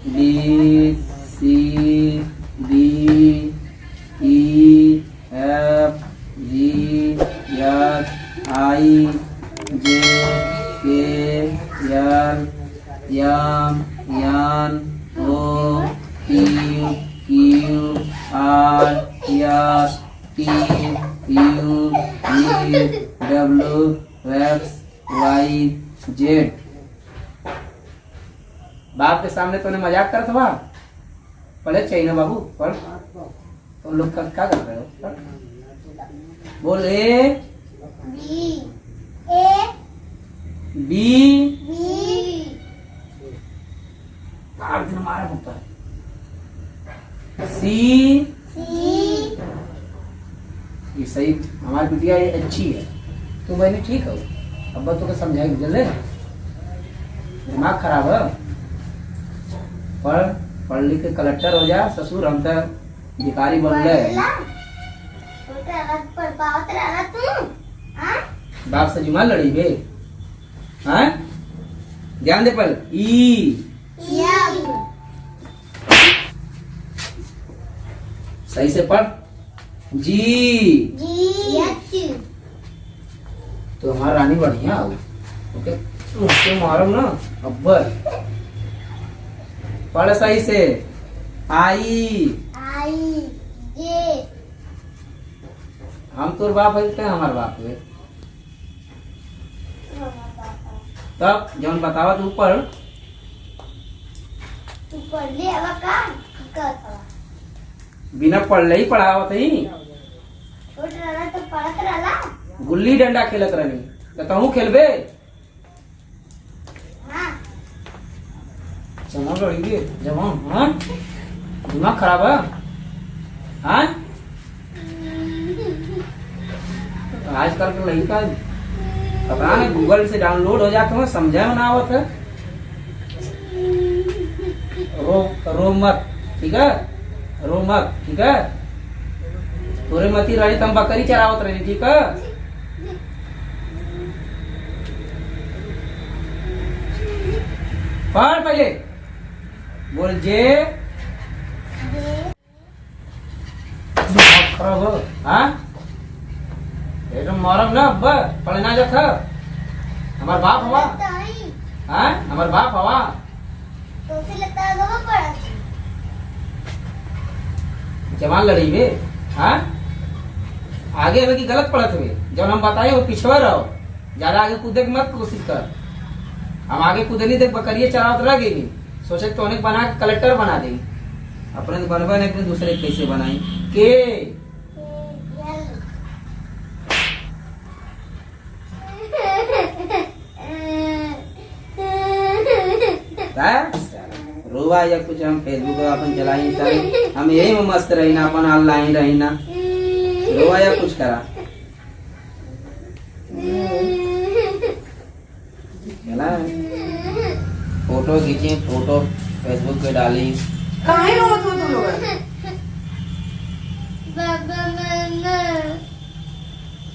B C D E F G H I J K L M N O P Q R S T U V W X Y Z. बाप के सामने तूने मजाक करत बा? पढ़े चाहिए ना बाबू, पढ़। तुम लोग का क्या कर रहे हो? पढ़। बोल ए बी मारा होता है सी। ये सही, हमारी बिटिया ये अच्छी है, तू मैंने ठीक हो। अब तो क्या समझाएगी? जल्दी दिमाग खराब है। पढ़ लिख के कलेक्टर हो जा। ससुर हम तो भिखारी बन गए। बाप से जुमा लड़ी बे? हाँ, ध्यान दे। पल ई सही से पढ़। जी तो हमारा रानी बढ़िया हो। ओके, उसको मारो ना अब्बर। पढ़ सही से। आई जे। हम तोर बाप है क्या? हमारे बाप है। तब जब बतावा तू पढ़। बिना पढ़ले ही पढ़ावत ही। गुल्ली डंडा खेलत रहनी तो तहू खेलबे? जमा लड़ेंगे जमा। हाँ, दिमाग खराब है। हाँ, आजकल के लड़का पता नहीं गूगल से डाउनलोड हो जाते हैं, समझे में ना आवत है। रो मत, ठीक है? रो मत, ठीक है? तोरे मती रही तम बकरी चरावत रही, ठीक है? पढ़ पहले। बोल जे। खराब हो। हाँ, मरम ना अब्बा, पढ़ना जो था। हमार बाप हवा। हाँ, हमार बाप हवा। जवान लड़ी बे। हाँ, आगे की गलत पढ़त हुए। जब हम बताए वो पिछवा रहो, ज्यादा आगे कूदे की मत कोशिश कर। हम आगे कूदे नहीं, देख बकरिया चरावत रह गई। सोचे तो उन्हें बना के कलेक्टर बना देगी। अपने तो बनवा नहीं, अपने दूसरे कैसे बनाई के। रोवा या कुछ हम फेसबुक अपन चलाई, हम यही में मस्त रही ना, अपन ऑनलाइन रही ना। रोवा या कुछ करा चला। फोटो खींची, फोटो फेसबुक पे डाली। काहे रोवत हो तुम लोग?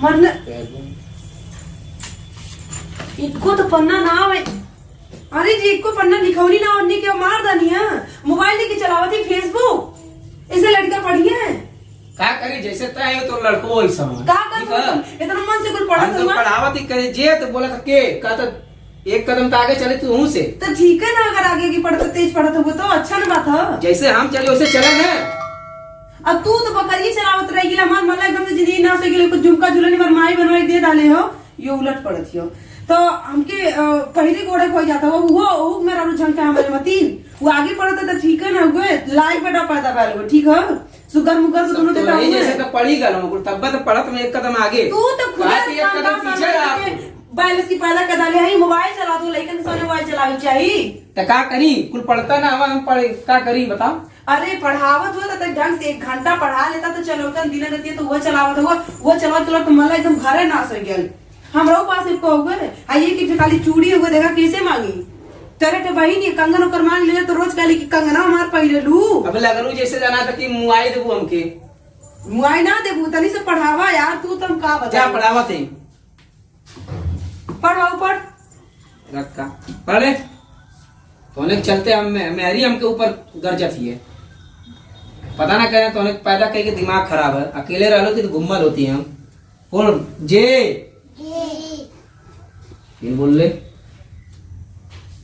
मरना इनको तो पन्ना ना आवे। अरे जी, इनको पन्ना लिखौनी ना होनी के मार दनिया। मोबाइल लेके चलावती फेसबुक, इसे लड़का पढ़ी है। का करी? जैसे तय तो लड़को वही समझ का कर इतना मन से कुछ पढ़त हुआ। पढ़ावत ही करे जे तो बोला के का तो एक कदम तो आगे चले तू से तो ठीक है ना। अगर आगे की पढ़ते तेज पढ़ते हुए तो अच्छा ना बात है। जैसे हम चले वैसे चले ना। अब तू तो बकरी चलावत रही हमार मला एकदम से जिंदगी ना सके कुछ झुमका झुलनी फरमाई बनवाई दे डाले हो। ये उलट पड़त हो तो हमके पहले गोड़े खोई जाता वो मेरा झंका हमारे मतीन वो आगे पढ़ता तो ठीक है ना। हुए लाइक बेटा पैदा कर ठीक है। सुगर मुगर से दोनों तो नहीं जैसे तो पढ़ी गल तब तो पढ़त में एक कदम आगे। तू तो खुद एक कदम पीछे बैलेंस की पैदा कर डाले है। मोबाइल चला तो लेकिन सोने मोबाइल चलावी चाहिए तो का करी? कुल पढ़ता ना हम पढ़े का करी बताओ? अरे पढ़ावत हुआ तो ढंग से 1 घंटा पढ़ा लेता तो चलो दिन रहती है तो वो चलावत हुआ वो चला तो मला एकदम घरे ना सो गया। हमारे पास एक हो गए आइए कि खाली चूड़ी हो गए देखा कैसे मांगी तेरे के बहन कंगन होकर मांग ले तो रोज कहली कि कंगना हमार पहले लू। अब लगनू जैसे जाना था कि मुआई देबू हमके मुआई ना देबू तनी से पढ़ावा यार। तू तुम का बता पढ़ावा थे पढ़ बाबू पढ़ रखा पढ़े तो उन्हें चलते हम मेरी हमके ऊपर गरजत ही है। पता ना कहें तो उन्हें पैदा करके दिमाग खराब है। अकेले रह लो कि तो गुम्मल होती है हम। बोल जे फिर बोल ले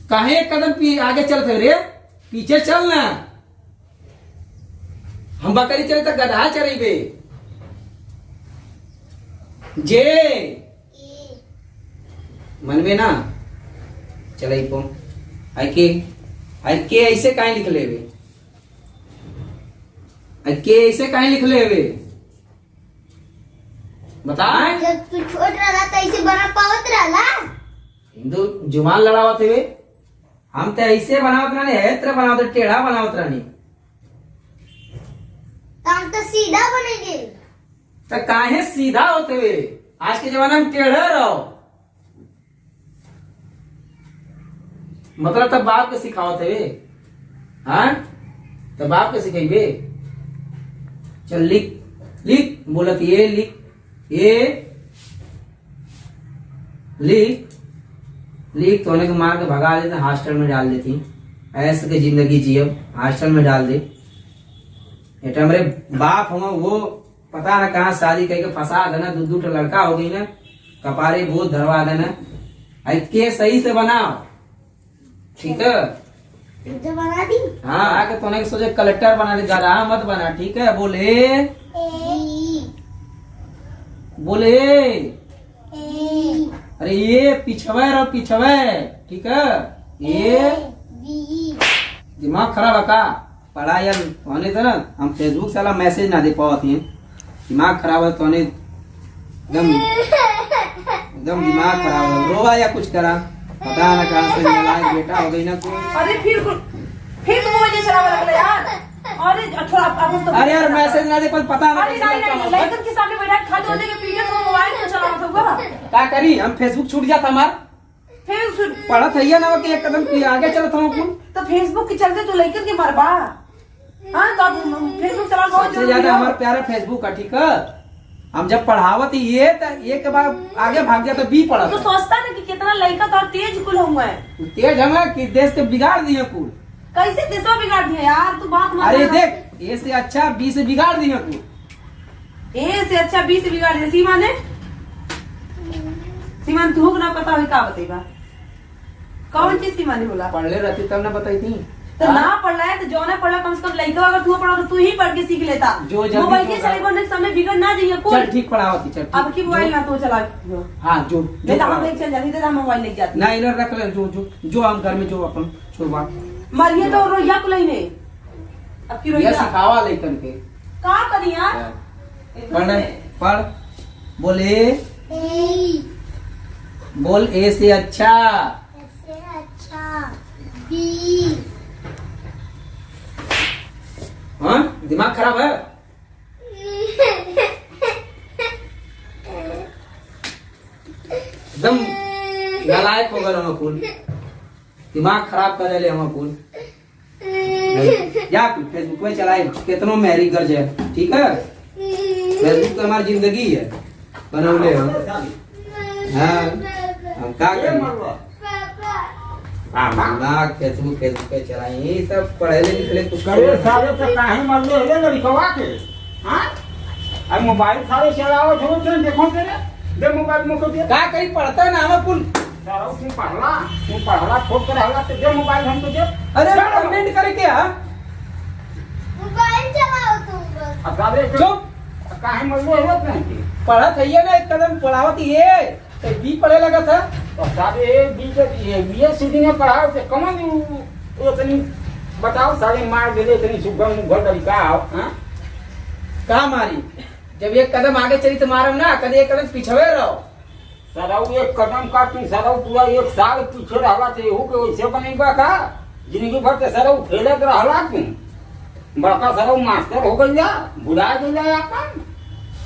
काहे एक कदम आगे चलते रे, पीछे चल ना। हम बकरी चले तो गधा चले बे। जे मन में ना चल पो आई के ऐसे काहे लिख ले बे, आई के ऐसे काहे लिख ले बे बता। जब तू छोट रहा था ऐसे बना पावत रहा हिंदू जुबान लड़ावत थे वे। हम तो ऐसे बनावत रहने है तरह बनावत टेढ़ा बनावत रहने हम तो सीधा बनेंगे। तो काहे सीधा होते वे, आज के जमाने में टेढ़ा रहो। मतलब तब बाप के सिखावत वे। हाँ तब बाप के सिखेबे। चल लिख लिख बोलत ये लिख ये लिख लिख तो के मार के भगा देते, हॉस्टल में डाल देती। ऐसे की जिंदगी जियब हॉस्टल में डाल दे। एटा मेरे बाप हम वो पता ना कहाँ शादी करके फंसा देना, दू लड़का हो गई ना, कपारे बहुत धरवा देना। आई के सही से बनाओ ठीक है। जो बना दी हाँ आके तो के सोचे कलेक्टर बना दे, ज्यादा मत बना ठीक है। बोले बोले अरे ये पिछवे और पिछवे ठीक है। ये दिमाग खराब है का पढ़ा यार होने तो ना हम फेसबुक से वाला मैसेज ना दे पाते हैं। दिमाग खराब है तो एकदम एकदम दिमाग खराब है। रोवा या कुछ करा पता ना कहाँ से नालायक बेटा हो गई ना तू। अरे फिर तुम मुझे चलावा लगले यार। अरे थोड़ा अपन तो अरे यार मैसेज ना दे पर पता ना अरे नहीं लाइकन के सामने बैठा खा होने के पीछे तो मोबाइल में चलावा था क्या करी। हम फेसबुक छूट जाता हमार फिर पढ़त है ना कि एक कदम आगे चलत हम अपन। तो फेसबुक के चलते तो लाइकन के मरबा। हाँ तो अब फेसबुक चलाना बहुत सबसे जरूरी ज्यादा है। हमारा प्यारा फेसबुक है ठीक है। हम जब पढ़ावत ये तो एक बार आगे भाग जाता बी पढ़ा तो सोचता ना कि कितना लड़का तो तेज कुल हुआ है। तेज हम कि देश के बिगाड़ दिए कुल। कैसे देशों बिगाड़ दिया यार तू बात मत अरे कर। देख ए से अच्छा बी से बिगाड़ दिए कुल। ए से अच्छा बी से बिगाड़ दिया। सीमा ने सीमा ने तू ना पता हो का बतेगा कौन चीज सीमा ने बोला। पढ़ले रहती तब ना बताई थी। तो ना पढ़ला है तो जो ना पढ़ला कम से कम लड़का अगर तू पढ़ा तो तू ही पढ़ के सीख लेता। जो जल्दी मोबाइल के होगा। चले बोलने के समय बिगड़ ना जाइए चल कोई। ठीक पढ़ावती चल ठीक। अब की मोबाइल ना तो चला हाँ जो नहीं तो हम लेके चल जाती तो मोबाइल लेके जाती। ना इधर रख ले जो हम घर में जो अपन छोड़वा मरिए तो रोइया को नहीं ने अब की ये रोइया सिखावा लेकर के का करी यार। पढ़ पढ़ बोले बोल ए से अच्छा ऐसे अच्छा बी हाँ दिमाग खराब है। एकदम नालायक हो गए हम कुल, दिमाग खराब कर ले हम कुल। या फेसबुक में चलाए कितनों मेरी गर्ज है ठीक है। फेसबुक तो हमारी जिंदगी है बनौले हम। हाँ हम क्या करें फेसबुक फेसबुक पे चलाए ये सब पढ़े लिखे कुछ करे सारे तो काहे मरले हेले लड़कवा के। हां आई मोबाइल सारे चलाओ थोड़े तो देखो तेरे दे मोबाइल मुको दे। क्या कहीं पढ़ता है ना हम कुल। सारा तू पढ़ला छोड़ कर आला तो दे मोबाइल हमको दे। अरे कमेंट करे क्या मोबाइल चलाओ तुम बस। अब सारे चुप काहे मरले हेले नहीं पढ़त है ये ना एक कदम पढ़ावत ये तो बी पढ़े लगा था। तो सारे बीए सीधी में पढ़ाओ तो कौन इतनी बताओ सारे मार दे इतनी सुगम मुगल तरीका आओ। हां कहा मारी जब एक कदम आगे चली तो मारम ना कभी एक कदम पीछे रहो। सराउ एक कदम का तू सराउ पूरा एक साल पीछे रहला थे हो के वैसे बनेगा का जिंदगी भर ते सराउ फेले तो रहला तू बड़का सराउ मास्टर हो गइला बुला गइला अपन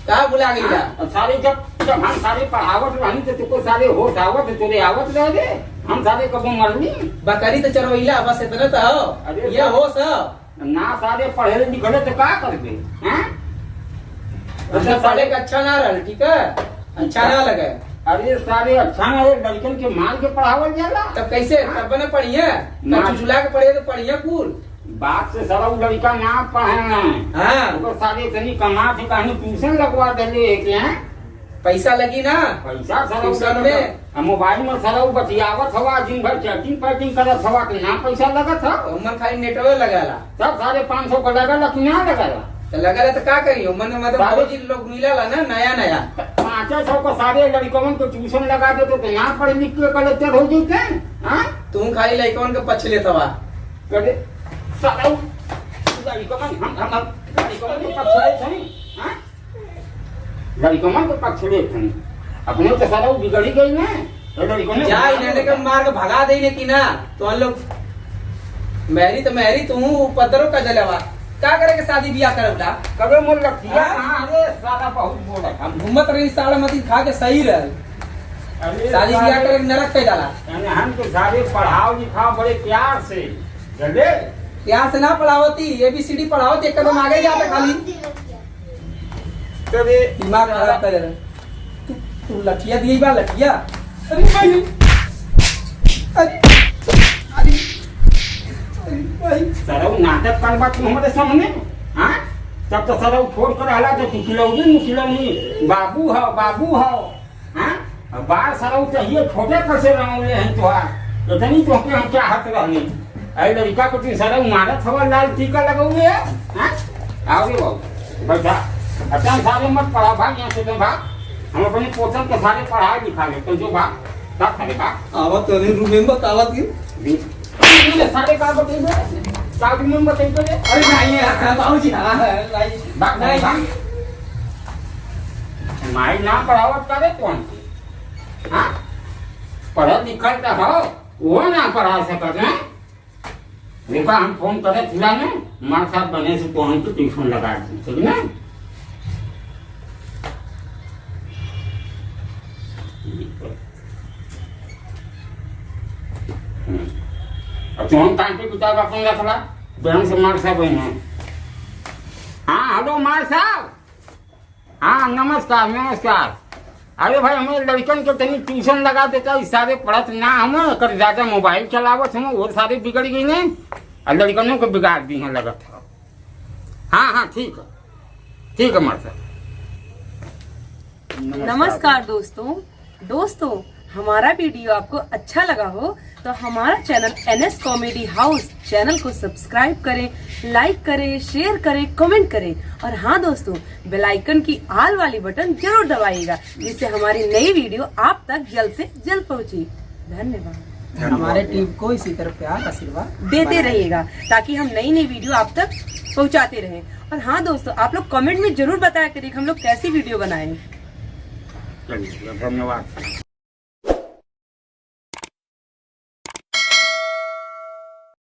कहा बुला गया। और सारे जब हम सारे पढ़ावत रही तो तुको सारे होश आवत तोरे आवत रह दे हम सारे कबो मरली बकरी तो चरवैला बस इतना तो हो। अरे ये हो सब ना सारे पढ़े लिखले तो का करबे हैं मतलब पढ़े का अच्छा ना रहा ठीक है अच्छा ना लगे अरे सारे अच्छा है लड़कन के मार के पढ़ावल जाला। तब कैसे तब ने पढ़िए मार- चुचुला के पढ़िए तो पढ़िए कुल। बात से सारा वो लड़का ना पढ़े ना हाँ तो सारे तनी कमा थे कहीं ट्यूशन लगवा दिले है क्या पैसा लगी ना पैसा सारा ट्यूशन में। मोबाइल में सारा वो बतियावत हवा दिन भर चैटिंग पैटिंग करत हवा कि ना पैसा लगत था उमन खाली नेटवे लगाला तब 550 का लगल कि ना लगल तो लगाला तो का करियो मन मतलब सारे- बहुत ही लोग मिला ना नया नया 500 को सारे लड़कों को ट्यूशन लगा दे तो ना पढ़ लिख के कलेक्टर हो जैते हाँ तुम खाली लड़कन के पछले तवा करे सारा लड़कों हम लड़कों के पछले थे हाँ लड़कों के पछले थे अपने तो सारा बिगड़ी गई ना लड़कों ने जा इन्हें के मार के भगा देने की ना तो हम लोग मेरी तू पत्थरों का जलवा क्या करे के शादी ब्याह करवला कबे मोल लखिया हाँ? कहाँ अरे सारा बहुत बोला हम घूमत रही साड़ा मती खा के सही रह अरे शादी ब्याह करे के नरक पे डाला यानी हम तो सारे पढ़ाओ लिखाओ बड़े प्यार से जल्दे प्यार से ना पढ़ावती ABCD पढ़ावती एक कदम आगे जाते खाली कबे दिमाग खराब कर रहा तू लठिया दिए बा लठिया अरे भाई अरे अरे अरे भाई सारा नाटक करवा तुम हमारे सामने हाँ तब तो सारा फोड़ कर हला तो तू खिलौनी बाबू हो हाँ बार सारा चाहिए छोटे कैसे रहोगे हैं तो इतनी तो हम क्या हक रहने अरे लड़का को तुम सारा मारत हवा लाल टीका लगोगे हाँ आओगे बाबू बैठा अच्छा सारे मत पढ़ा भाग यहाँ से तो भाग हम अपने पोतन के सारे पढ़ा लिखा ले तो जो भाग तब सारे भाग आवत तो नहीं रिमेंबर कावत की सारे का बताइए साउथ में बताइए अरे नहीं है बाबूजी हां नहीं नहीं माई ना पढ़ावत करे कौन हाँ पढ़ल लिखल तो हो वो ना पढ़ा सकत है देखा हम फोन करे थिला ने मार साहब बने से तो हम तो ट्यूशन लगा दी ठीक ना अब तुम कांटे किताब अपन रखला बहन से मार साहब हैं हाँ हेलो मार साहब हाँ नमस्कार नमस्कार अरे भाई हमें लड़कन के तनी ट्यूशन लगा देता इस सारे पढ़त ना हम कर ज्यादा मोबाइल चलावत हम वो सारे बिगड़ गई ने और लड़कनों को बिगाड़ दी हैं लगत है हाँ हाँ ठीक है मार साहब नमस्कार दोस्तों हमारा वीडियो आपको अच्छा लगा हो तो हमारा channel NS comedy house channel को सब्सक्राइब करें, लाइक करें, शेयर करें, कमेंट करें और हाँ दोस्तों बेल आइकन की आल वाली बटन जरूर दबाइएगा जिससे हमारी नई वीडियो आप तक जल्द से जल्द पहुंचे। धन्यवाद। हमारे टीम को इसी तरह प्यार आशीर्वाद देते रहिएगा ताकि हम नई नई वीडियो आप तक पहुंचाते रहें। और हाँ दोस्तों आप लोग कमेंट में जरूर बताया करिए हम लोग कैसी वीडियो बनाएं। चलिए धन्यवाद।